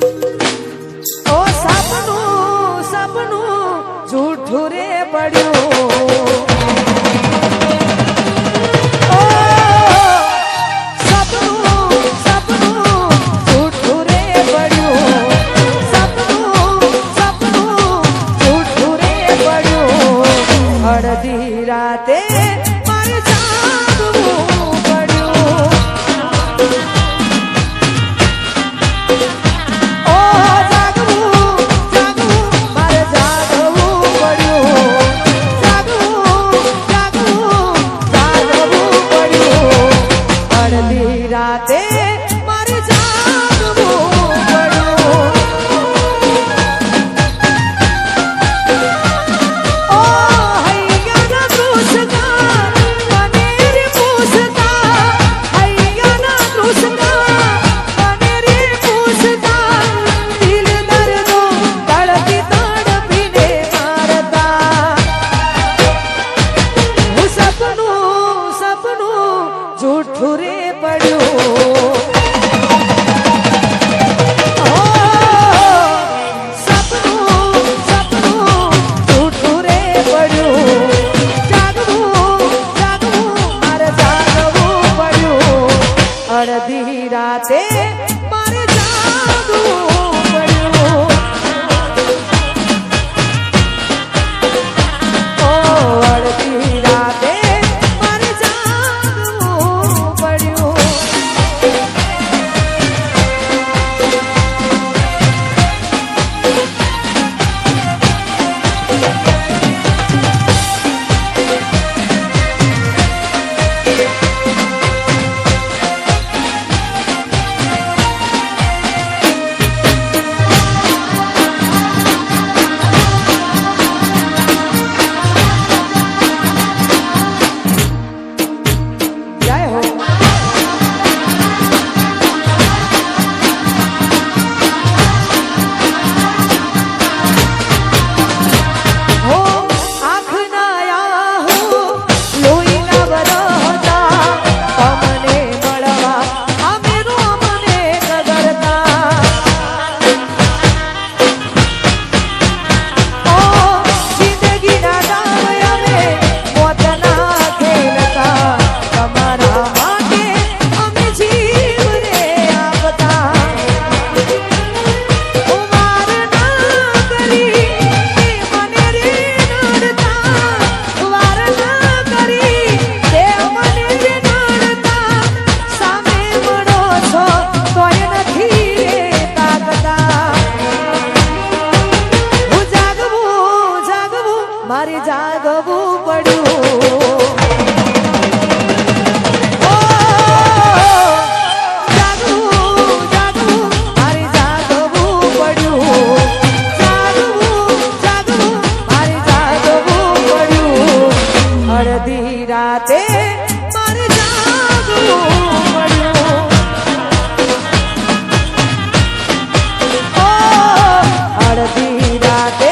ઓ સપનું સપનું જૂઠું રે પડ્યું અડધી રાતે મારે જાગવું પડ્યું ઓ જાગવું જાગવું મારે જાગવું પડ્યું જાગવું જાગવું જાગવું પડ્યું અડધી રાતે મારે જાગવું પડ્યું જૂઠું રે પડ્યું સપનું સપનું જૂઠું રે પડ્યું જાગવું જાગવું મારે જાગવું પડ્યું અડધી રાતે મારે જાગવું પડ્યું અડધી રાતે મારે જાગવું પડ્યું જાગવું જાગવું મારે જાગવું પડ્યું જાગવું જાગવું મારે જાગવું પડ્યું અડધી રાતે મારે જાગવું પડ્યું અડધી રાતે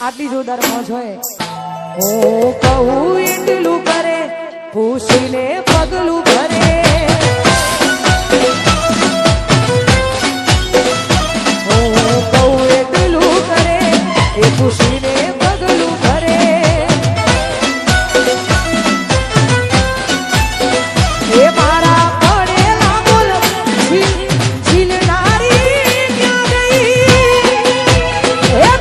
આટલી જોરદાર મોજ હોય હું કહું એટલું કરે પૂછીને પગલું ભરે હું કહું એટલું કરે એ પૂછીને પગલું ભરે એ મારા પડેલા બોલ ઝીલનારી ક્યાં ગઈ એ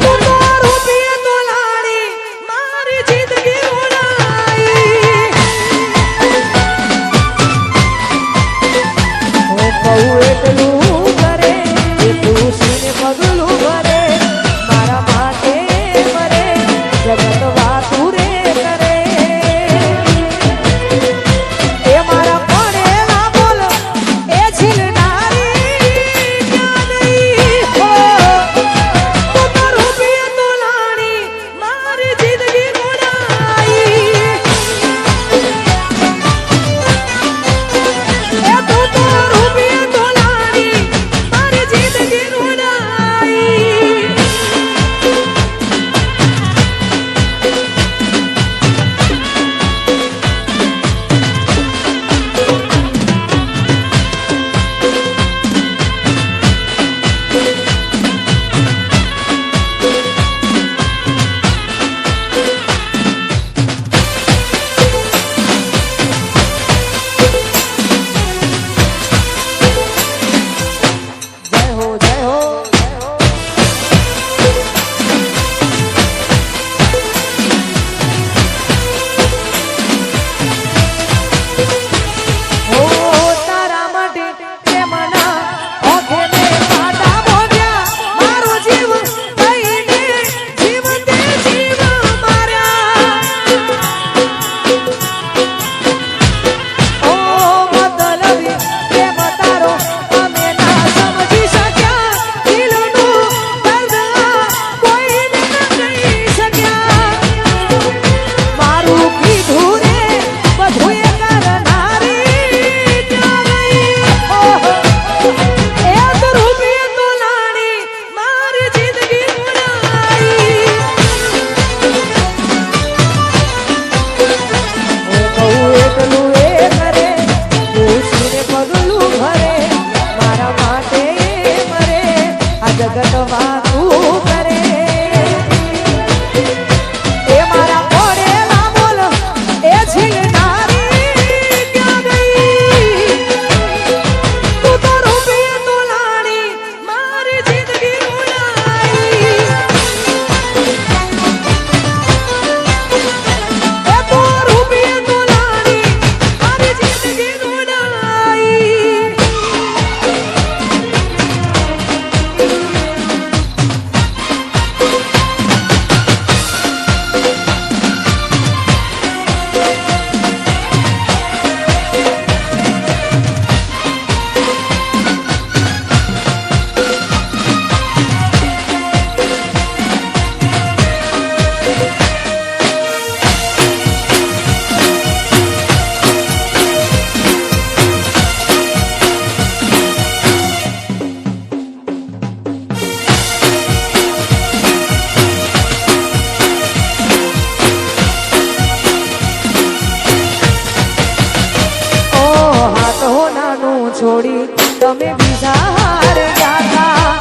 છોડી તમે બીજા હારે ગયા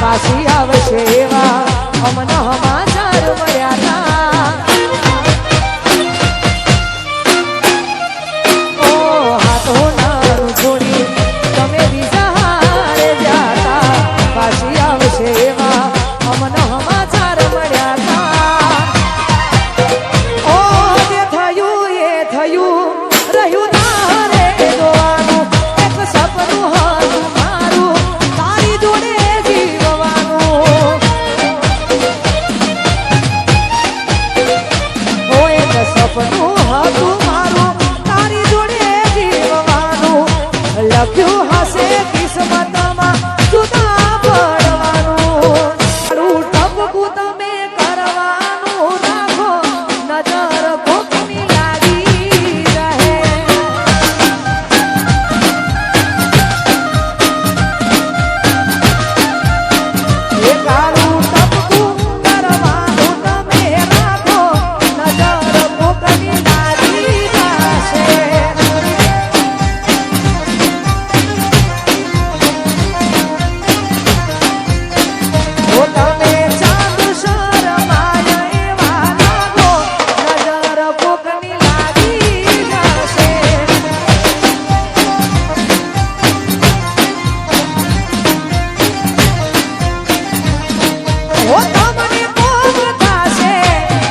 પાછી આવશે એવા અમને સમાચાર મળ્યા ઓ હાથો નાનું છોડી તમે બીજા હારે ગયા પાછી આવશે એવા અમને સમાચાર મળ્યા ઓ જે થયું એ થયું રહ્યું તારે જોવાનું એક સપનું હતું મારું તારી જોડે જીવવાનું ઓ એક સપનું હતું મારું તારી જોડે જીવવાનું લખ્યું હશે કિસ્મતમાં જુદા પડવાનું તારું ટપકું તમે કરવાનું રાખો નજર કોકની લાગી રહે એ તારું ટપકું કરવાનું તમે રાખો નજર કોકની લાગી જશે ઓ તમે ચાંદ શરમાય એવા લાગો નજર કોકની લાગી જશે ઓ તમને કોક થશે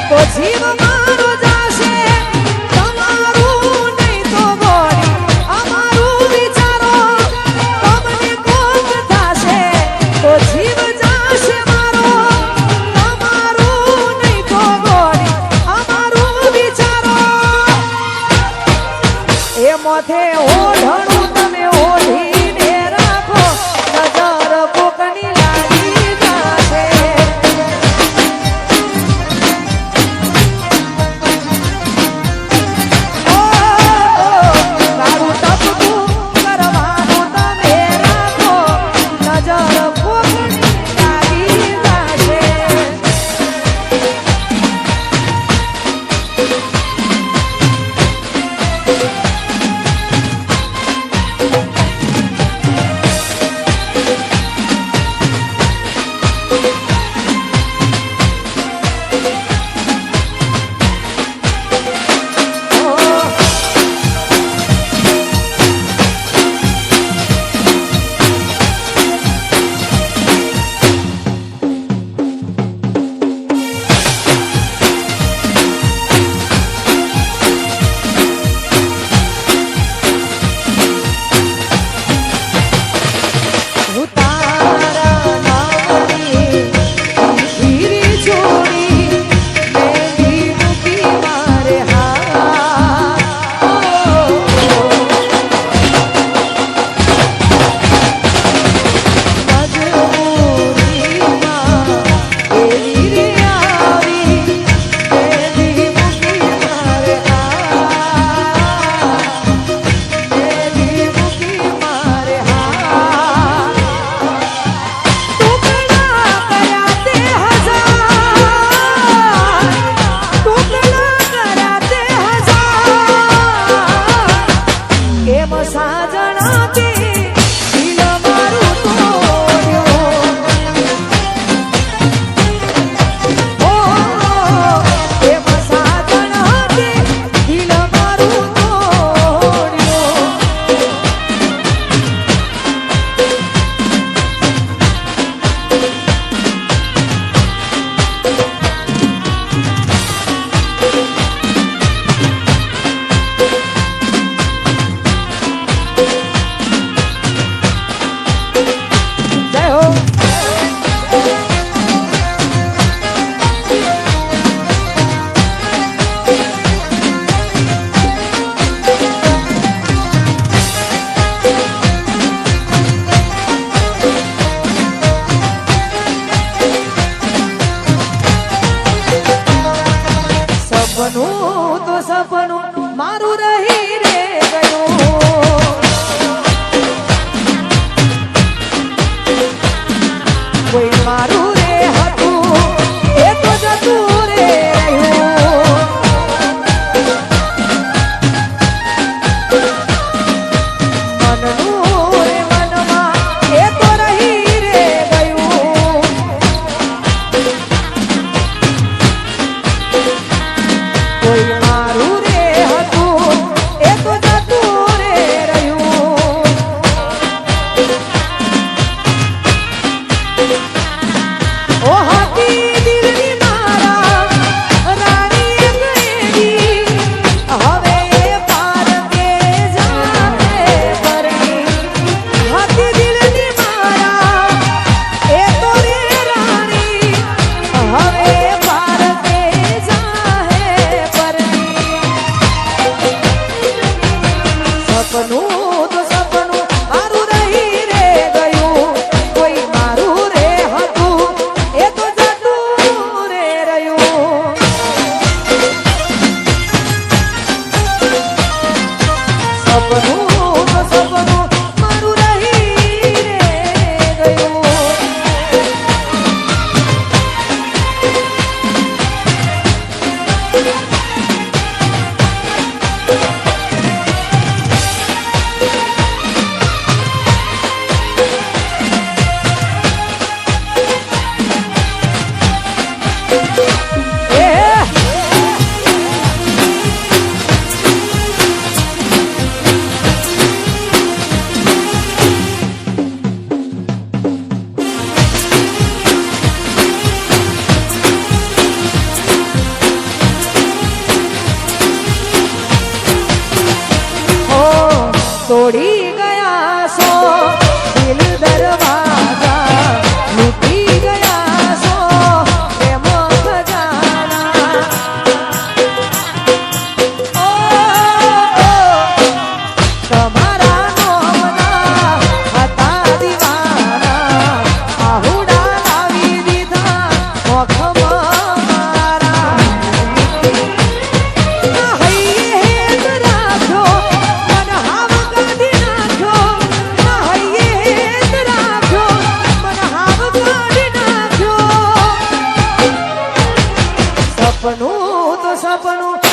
તો જીવ મારો જશે તમારું નહીં તો બોલી અમારું વિચારો તમને કોક થશે તો જીવ જશે મારો તમારું નહીં તો બોલી અમારું વિચારો એ મોથે ઓઢણું તમે ઓઢીને રાખો નજર કોકની લાગી જશે ઓ તારું ટપકું કરવાનું તમે રાખો નજર કોકની લાગી જશે હું તારા નામની હીરી છોડી મહેંદી મૂકી મારે મજબૂરીમાં એવી રે આવી મહેંદી મૂકી મારે મહેંદી મૂકી મારે ટુકડા કર્યા તે હજાર ટુકડા કર્યા તે હજાર એમ સાજણાથી દિલ મારું તોડ્યું ઓ એમ સાજણાથી દિલ મારું તોડ્યું જય હો સપનું તો સપનું મારું રહી રે ગયું કોઈ મારું રે હતું એ તો જતું રે રહ્યું મનનું રે તોડી ગયા છો દિલ દરવાજા, લૂટી ગયા છો પ્રેમ ખજાના. ઓ તમારા નોમના હતા દીવાના, આહુડા લાવી દીધા મોખમાં મારા. હૈયે રાખો સપનું તો સપનું